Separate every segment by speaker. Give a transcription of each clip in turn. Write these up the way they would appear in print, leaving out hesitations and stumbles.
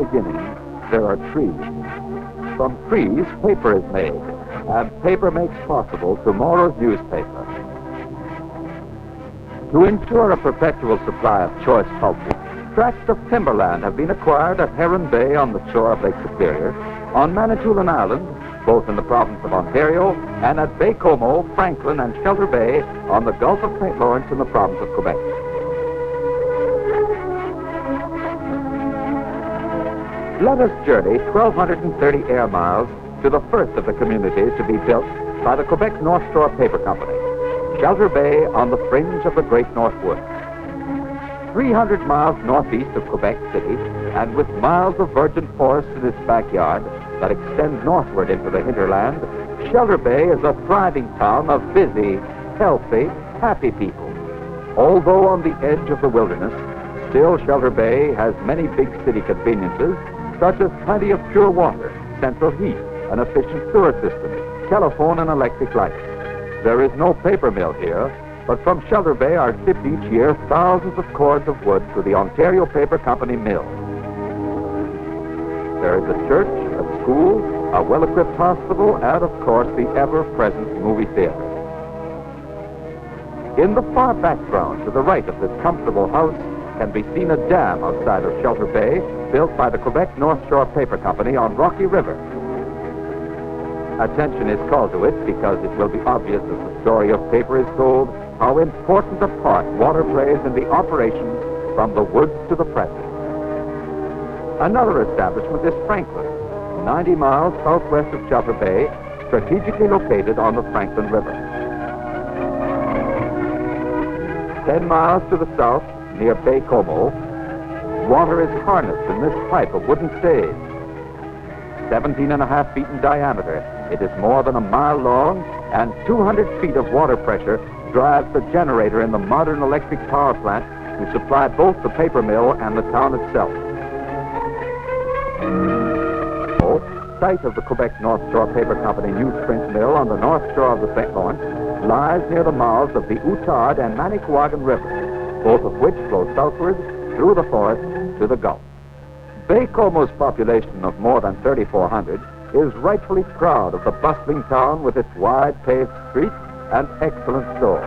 Speaker 1: beginning, there are trees. From trees, paper is made, and paper makes possible tomorrow's newspaper. To ensure a perpetual supply of choice pulpwood, tracts of timberland have been acquired at Heron Bay on the shore of Lake Superior, on Manitoulin Island, both in the province of Ontario, and at Baie-Comeau, Franklin, and Shelter Bay on the Gulf of St. Lawrence in the province of Quebec. Let us journey 1,230 air miles to the first of the communities to be built by the Quebec North Shore Paper Company, Shelter Bay on the fringe of the Great North Woods. 300 miles northeast of Quebec City, and with miles of virgin forest in its backyard that extend northward into the hinterland, Shelter Bay is a thriving town of busy, healthy, happy people. Although on the edge of the wilderness, still Shelter Bay has many big city conveniences, such as plenty of pure water, central heat, an efficient sewer system, telephone and electric lights. There is no paper mill here, but from Shelter Bay are shipped each year thousands of cords of wood to the Ontario Paper Company mill. There is a church, a school, a well-equipped hospital, and of course the ever-present movie theater. In the far background to the right of this comfortable house can be seen a dam outside of Shelter Bay, built by the Quebec North Shore Paper Company on Rocky River. Attention is called to it because it will be obvious as the story of paper is told how important a part water plays in the operations from the woods to the presses. Another establishment is Franklin, 90 miles southwest of Shelter Bay, strategically located on the Franklin River. 10 miles to the south, near Baie-Comeau, water is harnessed in this pipe of wooden stays. 17.5 feet in diameter, it is more than a mile long, and 200 feet of water pressure drives the generator in the modern electric power plant to supply both the paper mill and the town itself. Site of the Quebec North Shore Paper Company newsprint mill on the north shore of the St. Lawrence lies near the mouths of the Outard and Manicouagan Rivers, both of which flow southward through the forest to the Gulf. Baie-Comeau's population of more than 3,400 is rightfully proud of the bustling town with its wide paved streets and excellent stores.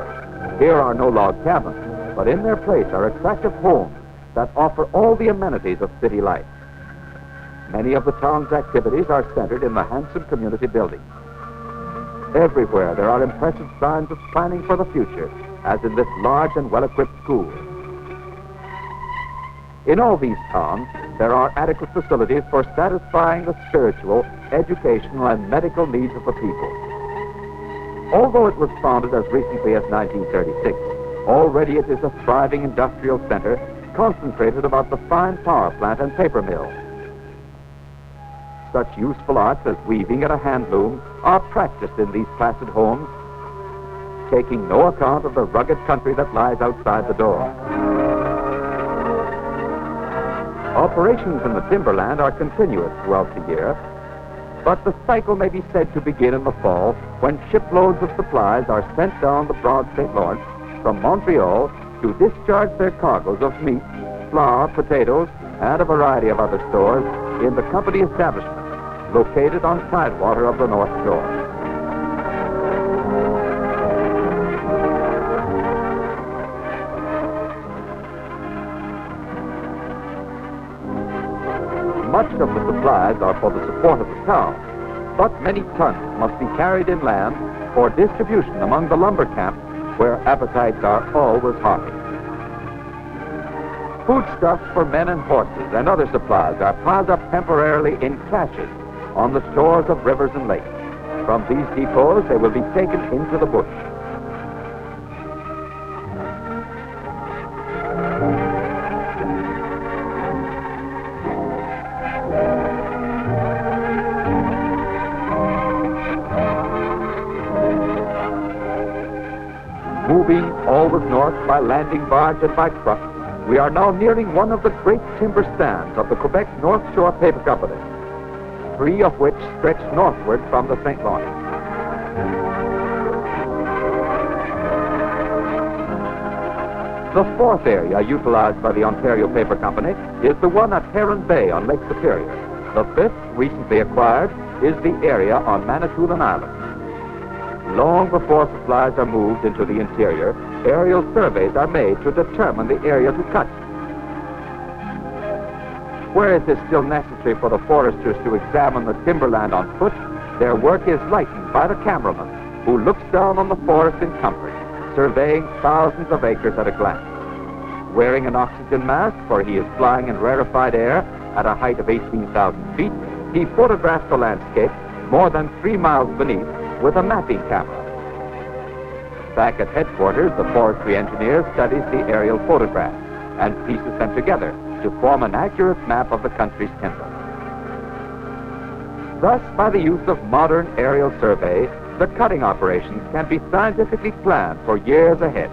Speaker 1: Here are no log cabins, but in their place are attractive homes that offer all the amenities of city life. Many of the town's activities are centered in the handsome community buildings. Everywhere there are impressive signs of planning for the future, as in this large and well-equipped school. In all these towns, there are adequate facilities for satisfying the spiritual, educational, and medical needs of the people. Although it was founded as recently as 1936, already it is a thriving industrial center concentrated about the fine power plant and paper mill. Such useful arts as weaving at a hand loom are practiced in these placid homes, taking no account of the rugged country that lies outside the door. Operations in the timberland are continuous throughout the year, but the cycle may be said to begin in the fall when shiploads of supplies are sent down the broad St. Lawrence from Montreal to discharge their cargoes of meat, flour, potatoes, and a variety of other stores in the company establishment located on tidewater of the North Shore. Much of the supplies are for the support of the town, but many tons must be carried inland for distribution among the lumber camps where appetites are always hearty. Foodstuffs for men and horses and other supplies are piled up temporarily in caches on the shores of rivers and lakes. From these depots, they will be taken into the bush. Moving always north by landing barge and by truck, we are now nearing one of the great timber stands of the Quebec North Shore Paper Company, 3 of which stretch northward from the St. Lawrence. The fourth area utilized by the Ontario Paper Company is the one at Heron Bay on Lake Superior. The fifth, recently acquired, is the area on Manitoulin Island. Long before supplies are moved into the interior, aerial surveys are made to determine the area to cut. Where it is still necessary for the foresters to examine the timberland on foot, their work is lightened by the cameraman, who looks down on the forest in comfort, surveying thousands of acres at a glance. Wearing an oxygen mask, for he is flying in rarefied air at a height of 18,000 feet, he photographs the landscape more than 3 miles beneath with a mapping camera. Back at headquarters, the forestry engineer studies the aerial photographs and pieces them together to form an accurate map of the country's timber. Thus, by the use of modern aerial survey, the cutting operations can be scientifically planned for years ahead.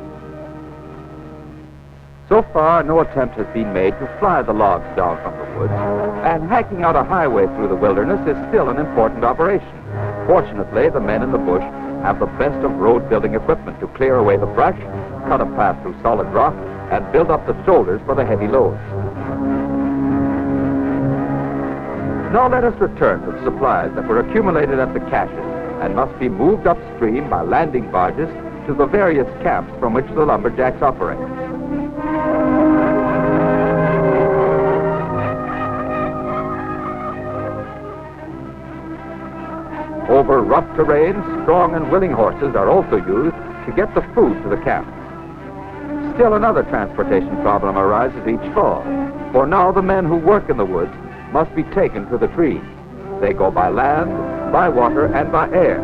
Speaker 1: So far, no attempt has been made to fly the logs down from the woods, and hacking out a highway through the wilderness is still an important operation. Fortunately, the men in the bush have the best of road-building equipment to clear away the brush, cut a path through solid rock, and build up the shoulders for the heavy loads. Now let us return to the supplies that were accumulated at the caches and must be moved upstream by landing barges to the various camps from which the lumberjacks operate. Over rough terrain, strong and willing horses are also used to get the food to the camp. Still another transportation problem arises each fall, for now the men who work in the woods must be taken to the trees. They go by land, by water, and by air.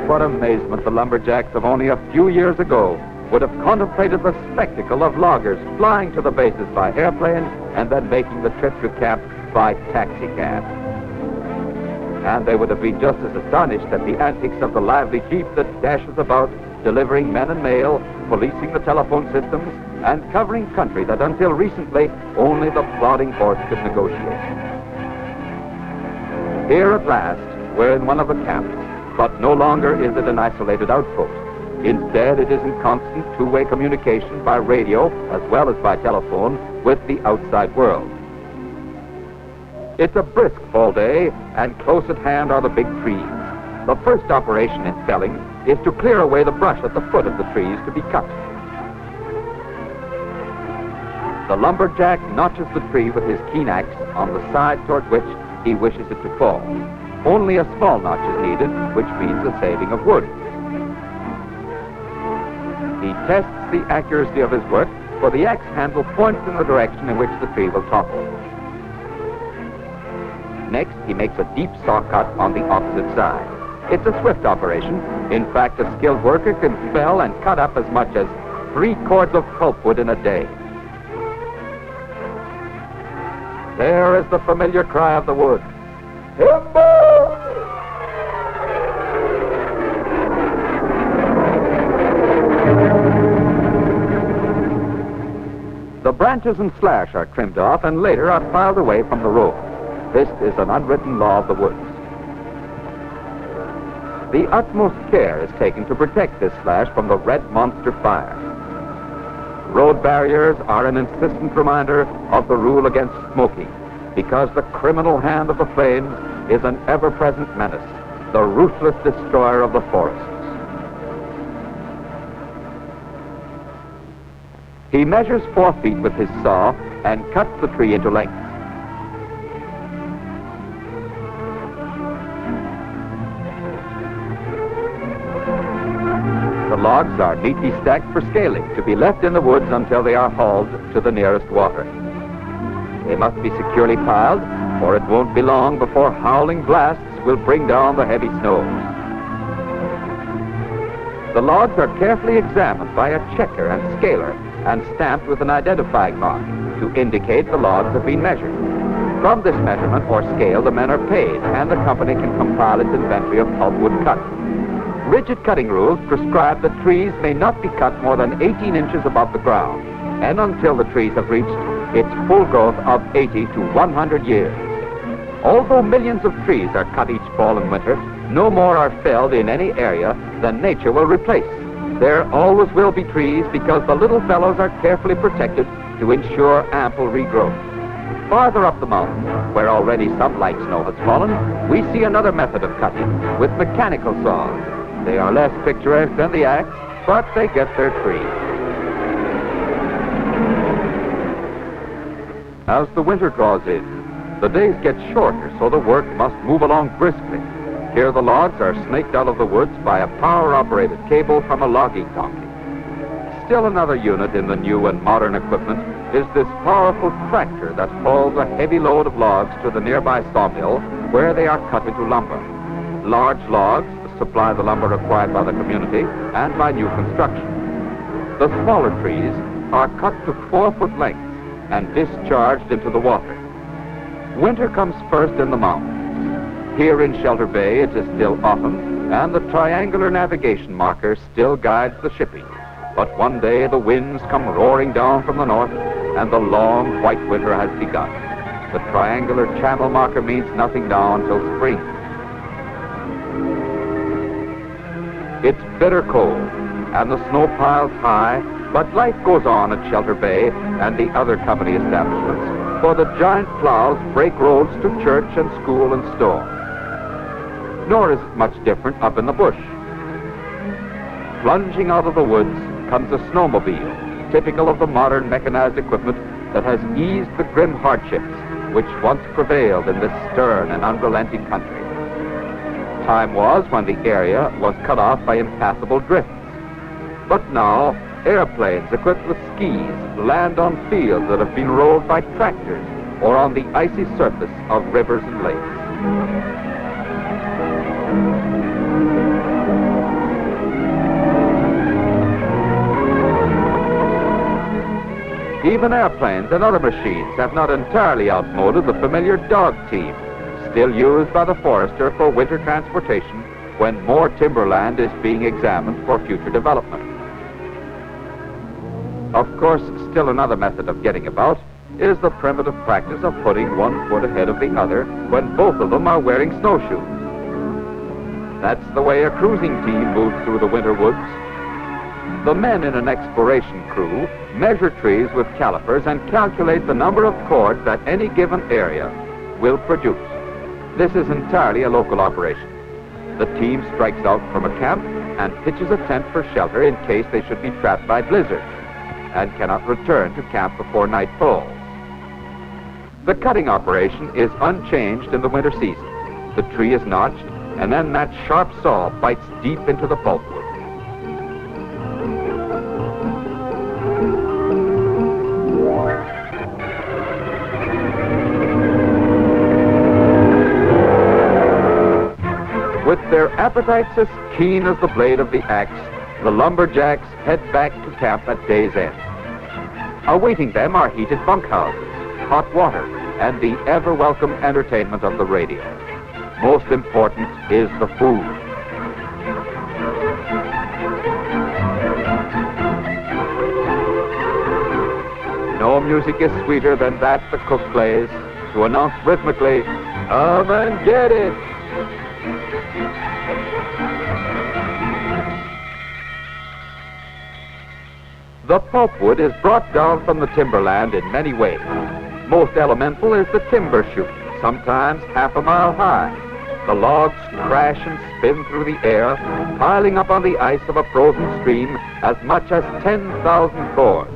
Speaker 1: What amazement the lumberjacks of only a few years ago would have contemplated the spectacle of loggers flying to the bases by airplane and then making the trip to camp by taxicab. And they would have been just as astonished at the antics of the lively jeep that dashes about, delivering men and mail, policing the telephone systems, and covering country that until recently only the plodding horse could negotiate. Here at last, we're in one of the camps. But no longer is it an isolated outpost. Instead, it is in constant two-way communication by radio as well as by telephone with the outside world. It's a brisk fall day, and close at hand are the big trees. The first operation in felling is to clear away the brush at the foot of the trees to be cut. The lumberjack notches the tree with his keen axe on the side toward which he wishes it to fall. Only a small notch is needed, which means the saving of wood. He tests the accuracy of his work, for the axe handle points in the direction in which the tree will topple. Next, he makes a deep saw cut on the opposite side. It's a swift operation. In fact, a skilled worker can fell and cut up as much as 3 cords of pulpwood in a day. There is the familiar cry of the wood. Timber! The branches and slash are trimmed off and later are filed away from the road. This is an unwritten law of the woods. The utmost care is taken to protect this slash from the red monster fire. Road barriers are an insistent reminder of the rule against smoking, because the criminal hand of the flames is an ever-present menace, the ruthless destroyer of the forests. He measures 4 feet with his saw and cuts the tree into length. The logs are neatly stacked for scaling, to be left in the woods until they are hauled to the nearest water. They must be securely piled, or it won't be long before howling blasts will bring down the heavy snows. The logs are carefully examined by a checker and scaler and stamped with an identifying mark to indicate the logs have been measured. From this measurement or scale, the men are paid, and the company can compile its inventory of pulpwood cut. Rigid cutting rules prescribe that trees may not be cut more than 18 inches above the ground, and until the trees have reached its full growth of 80 to 100 years. Although millions of trees are cut each fall and winter, no more are felled in any area than nature will replace. There always will be trees because the little fellows are carefully protected to ensure ample regrowth. Farther up the mountain, where already some light snow has fallen, we see another method of cutting with mechanical saws. They are less picturesque than the axe, but they get their tree. As the winter draws in, the days get shorter, so the work must move along briskly. Here the logs are snaked out of the woods by a power-operated cable from a logging donkey. Still another unit in the new and modern equipment is this powerful tractor that hauls a heavy load of logs to the nearby sawmill where they are cut into lumber. Large logs supply the lumber required by the community and by new construction. The smaller trees are cut to 4-foot lengths and discharged into the water. Winter comes first in the mountains. Here in Shelter Bay it is still autumn, and the triangular navigation marker still guides the shipping. But one day the winds come roaring down from the north, and the long white winter has begun. The triangular channel marker means nothing now until spring. It's bitter cold, and the snow piles high, but life goes on at Shelter Bay and the other company establishments, for the giant plows break roads to church and school and store. Nor is it much different up in the bush. Plunging out of the woods comes a snowmobile, typical of the modern mechanized equipment that has eased the grim hardships which once prevailed in this stern and unrelenting country. Time was when the area was cut off by impassable drifts. But now, airplanes equipped with skis land on fields that have been rolled by tractors or on the icy surface of rivers and lakes. Even airplanes and other machines have not entirely outmoded the familiar dog team, still used by the forester for winter transportation when more timberland is being examined for future development. Of course, still another method of getting about is the primitive practice of putting one foot ahead of the other when both of them are wearing snowshoes. That's the way a cruising team moves through the winter woods. The men in an exploration crew measure trees with calipers and calculate the number of cords that any given area will produce. This is entirely a local operation. The team strikes out from a camp and pitches a tent for shelter in case they should be trapped by blizzard and cannot return to camp before night falls. The cutting operation is unchanged in the winter season. The tree is notched, and then that sharp saw bites deep into the pulpwood. With their appetites as keen as the blade of the axe, the lumberjacks head back to camp at day's end. Awaiting them are heated bunkhouses, hot water, and the ever-welcome entertainment of the radio. Most important is the food. No music is sweeter than that the cook plays to announce rhythmically, "Come and get it!" The pulpwood is brought down from the timberland in many ways. Most elemental is the timber chute, sometimes half a mile high. The logs crash and spin through the air, piling up on the ice of a frozen stream as much as 10,000 cords.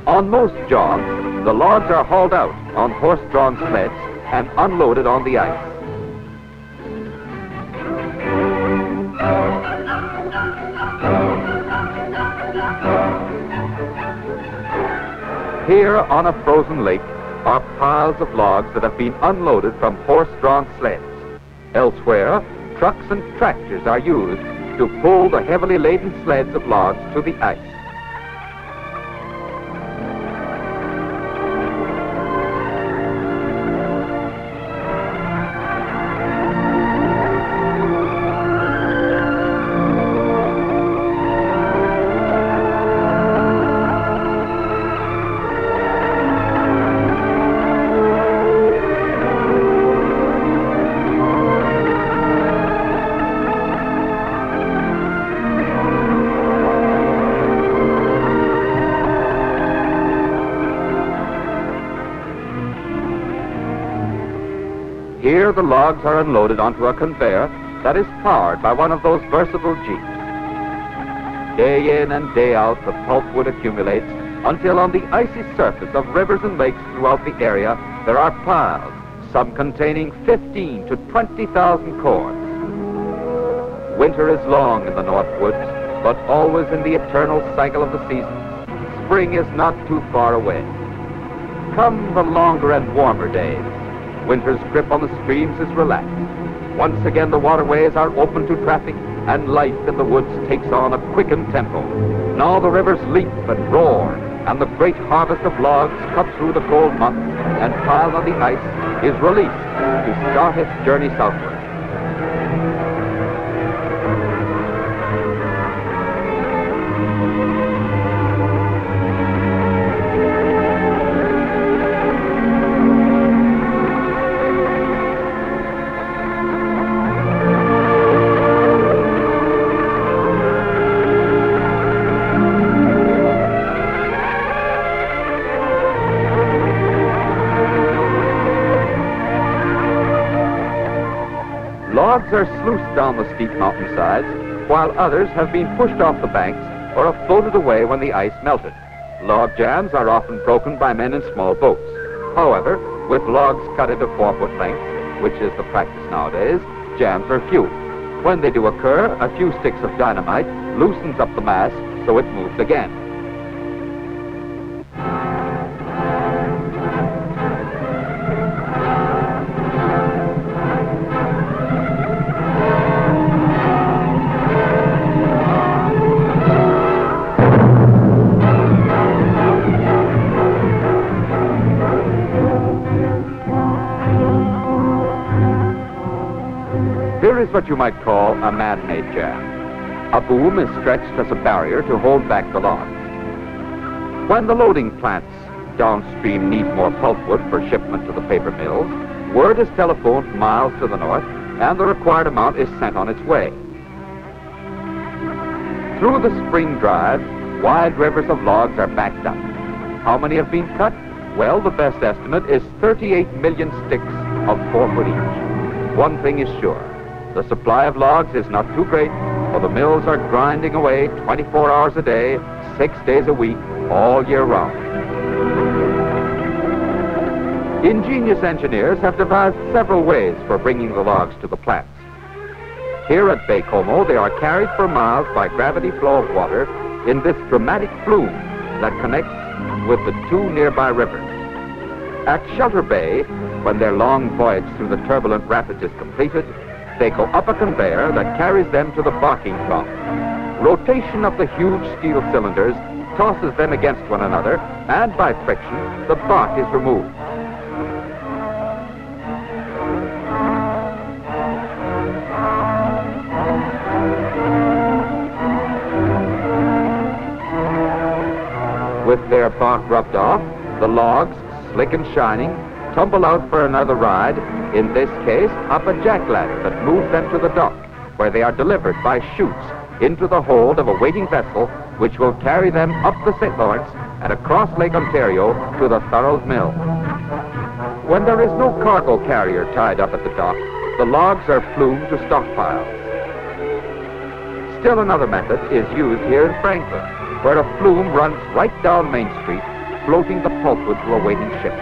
Speaker 1: On most jobs, the logs are hauled out on horse-drawn sleds and unloaded on the ice. Here on a frozen lake are piles of logs that have been unloaded from horse-drawn sleds. Elsewhere, trucks and tractors are used to pull the heavily laden sleds of logs to the ice. Here the logs are unloaded onto a conveyor that is powered by one of those versatile jeeps. Day in and day out, the pulpwood accumulates until on the icy surface of rivers and lakes throughout the area, there are piles, some containing 15 to 20,000 cords. Winter is long in the North Woods, but always in the eternal cycle of the seasons, spring is not too far away. Come the longer and warmer days, winter's grip on the streams is relaxed. Once again, the waterways are open to traffic, and life in the woods takes on a quickened tempo. Now the rivers leap and roar, and the great harvest of logs cut through the cold months and piled on the ice is released to start its journey southward. Logs are sluiced down the steep mountainsides, while others have been pushed off the banks or have floated away when the ice melted. Log jams are often broken by men in small boats. However, with logs cut into 4-foot lengths, which is the practice nowadays, jams are few. When they do occur, a few sticks of dynamite loosens up the mass so it moves again. Here is what you might call a man-made jam. A boom is stretched as a barrier to hold back the logs. When the loading plants downstream need more pulpwood for shipment to the paper mills, word is telephoned miles to the north, and the required amount is sent on its way. Through the spring drive, wide rivers of logs are backed up. How many have been cut? Well, the best estimate is 38 million sticks of 4 foot each. One thing is sure. The supply of logs is not too great, for the mills are grinding away 24 hours a day, 6 days a week, all year round. Ingenious engineers have devised several ways for bringing the logs to the plants. Here at Bay Como, they are carried for miles by gravity flow of water in this dramatic flume that connects with the 2 nearby rivers. At Shelter Bay, when their long voyage through the turbulent rapids is completed, they go up a conveyor that carries them to the barking trough. Rotation of the huge steel cylinders tosses them against one another, and by friction, the bark is removed. With their bark rubbed off, the logs, slick and shining, tumble out for another ride, in this case up a jackladder that moves them to the dock, where they are delivered by chutes into the hold of a waiting vessel which will carry them up the St. Lawrence and across Lake Ontario to the Thurles Mill. When there is no cargo carrier tied up at the dock, the logs are flumed to stockpiles. Still another method is used here in Franklin, where a flume runs right down Main Street, floating the pulpwood to a waiting ship.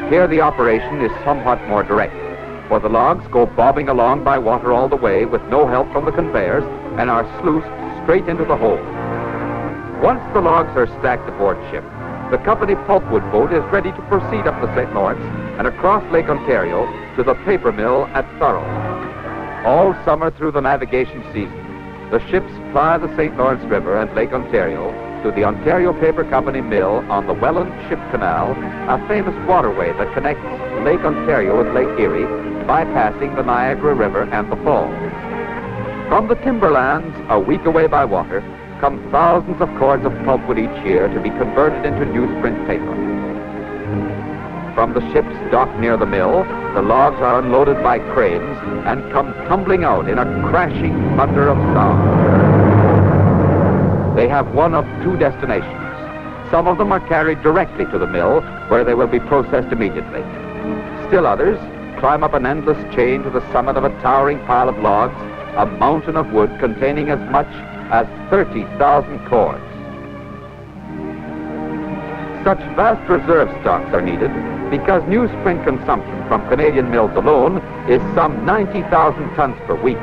Speaker 1: Here the operation is somewhat more direct, for the logs go bobbing along by water all the way with no help from the conveyors and are sluiced straight into the hold. Once the logs are stacked aboard ship, the company pulpwood boat is ready to proceed up the St. Lawrence and across Lake Ontario to the paper mill at Thurles. All summer through the navigation season, the ships ply the St. Lawrence River and Lake Ontario to the Ontario Paper Company mill on the Welland Ship Canal, a famous waterway that connects Lake Ontario with Lake Erie, bypassing the Niagara River and the Falls. From the timberlands, a week away by water, come thousands of cords of pulpwood each year to be converted into newsprint paper. From the ships docked near the mill, the logs are unloaded by cranes and come tumbling out in a crashing thunder of sound. They have one of 2 destinations. Some of them are carried directly to the mill, where they will be processed immediately. Still others, climb up an endless chain to the summit of a towering pile of logs, a mountain of wood containing as much as 30,000 cords. Such vast reserve stocks are needed because newsprint consumption from Canadian mills alone is some 90,000 tons per week.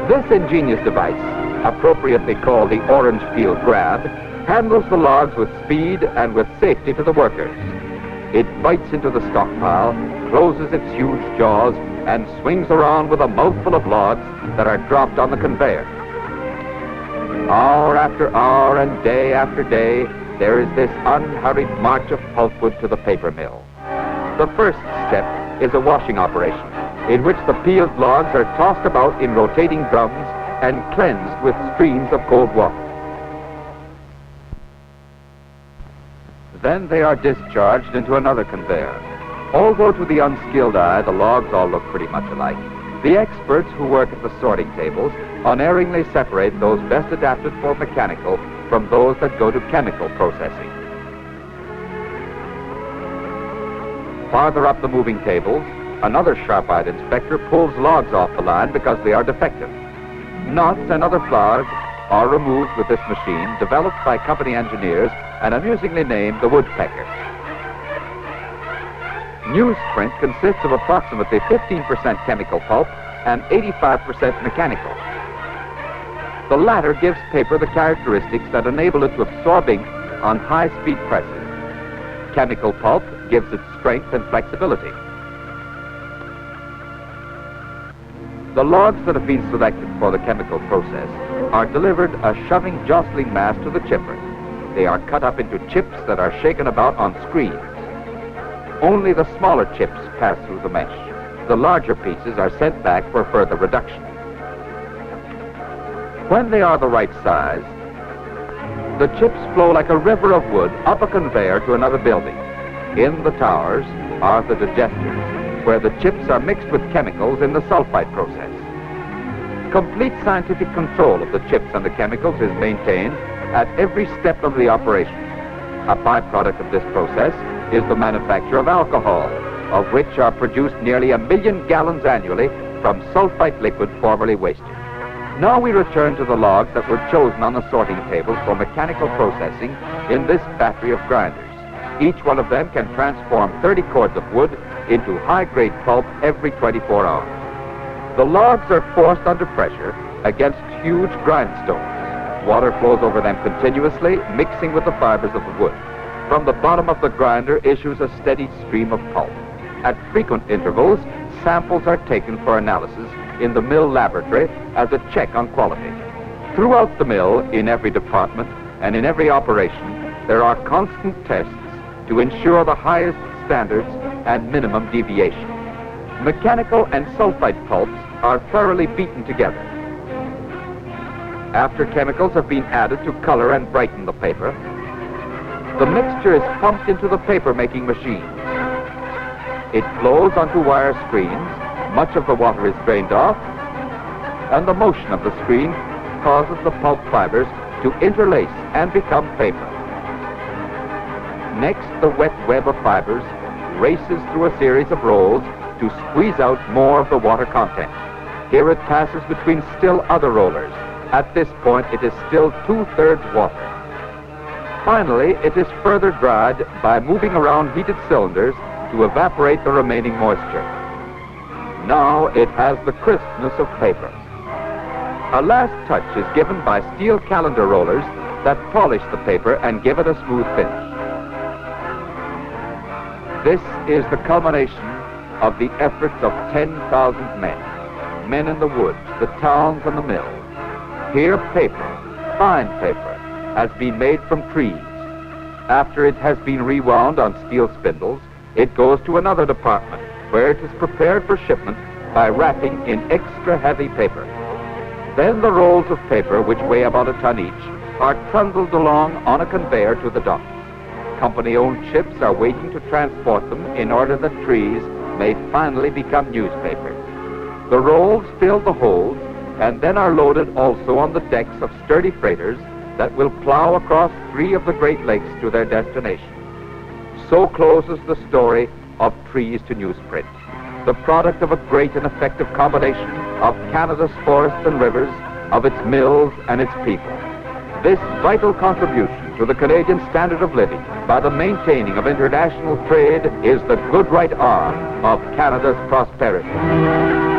Speaker 1: This ingenious device, appropriately called the orange peel grab, handles the logs with speed and with safety to the workers. It bites into the stockpile, closes its huge jaws, and swings around with a mouthful of logs that are dropped on the conveyor. Hour after hour and day after day, there is this unhurried march of pulpwood to the paper mill. The first step is a washing operation, in which the peeled logs are tossed about in rotating drums and cleansed with streams of cold water. Then they are discharged into another conveyor. Although to the unskilled eye the logs all look pretty much alike, the experts who work at the sorting tables unerringly separate those best adapted for mechanical from those that go to chemical processing. Farther up the moving tables, another sharp-eyed inspector pulls logs off the line because they are defective. Knots and other flaws are removed with this machine, developed by company engineers and amusingly named the woodpecker. Newsprint consists of approximately 15% chemical pulp and 85% mechanical. The latter gives paper the characteristics that enable it to absorb ink on high-speed presses. Chemical pulp gives it strength and flexibility. The logs that have been selected for the chemical process are delivered a shoving, jostling mass to the chipper. They are cut up into chips that are shaken about on screens. Only the smaller chips pass through the mesh. The larger pieces are sent back for further reduction. When they are the right size, the chips flow like a river of wood up a conveyor to another building. In the towers are the digesters, where the chips are mixed with chemicals in the sulfite process. Complete scientific control of the chips and the chemicals is maintained at every step of the operation. A byproduct of this process is the manufacture of alcohol, of which are produced nearly 1 million gallons annually from sulfite liquid formerly wasted. Now we return to the logs that were chosen on the sorting tables for mechanical processing in this battery of grinders. Each one of them can transform 30 cords of wood into high-grade pulp every 24 hours. The logs are forced under pressure against huge grindstones. Water flows over them continuously, mixing with the fibers of the wood. From the bottom of the grinder issues a steady stream of pulp. At frequent intervals, samples are taken for analysis in the mill laboratory as a check on quality. Throughout the mill, in every department and in every operation, there are constant tests to ensure the highest standards and minimum deviation. Mechanical and sulfite pulps are thoroughly beaten together. After chemicals have been added to color and brighten the paper, the mixture is pumped into the paper-making machine. It flows onto wire screens, much of the water is drained off, and the motion of the screen causes the pulp fibers to interlace and become paper. Next, the wet web of fibers races through a series of rolls to squeeze out more of the water content. Here it passes between still other rollers. At this point, it is still 2/3 water. Finally, it is further dried by moving around heated cylinders to evaporate the remaining moisture. Now it has the crispness of paper. A last touch is given by steel calendar rollers that polish the paper and give it a smooth finish. This is the culmination of the efforts of 10,000 men in the woods, the towns, and the mills. Here paper, fine paper, has been made from trees. After it has been rewound on steel spindles, it goes to another department where it is prepared for shipment by wrapping in extra heavy paper. Then the rolls of paper, which weigh about 1 ton each, are trundled along on a conveyor to the dock. Company-owned ships are waiting to transport them in order that trees may finally become newspaper. The rolls fill the holds and then are loaded also on the decks of sturdy freighters that will plow across 3 of the Great Lakes to their destination. So closes the story of trees to newsprint, the product of a great and effective combination of Canada's forests and rivers, of its mills and its people. This vital contribution to the Canadian standard of living by the maintaining of international trade is the good right arm of Canada's prosperity.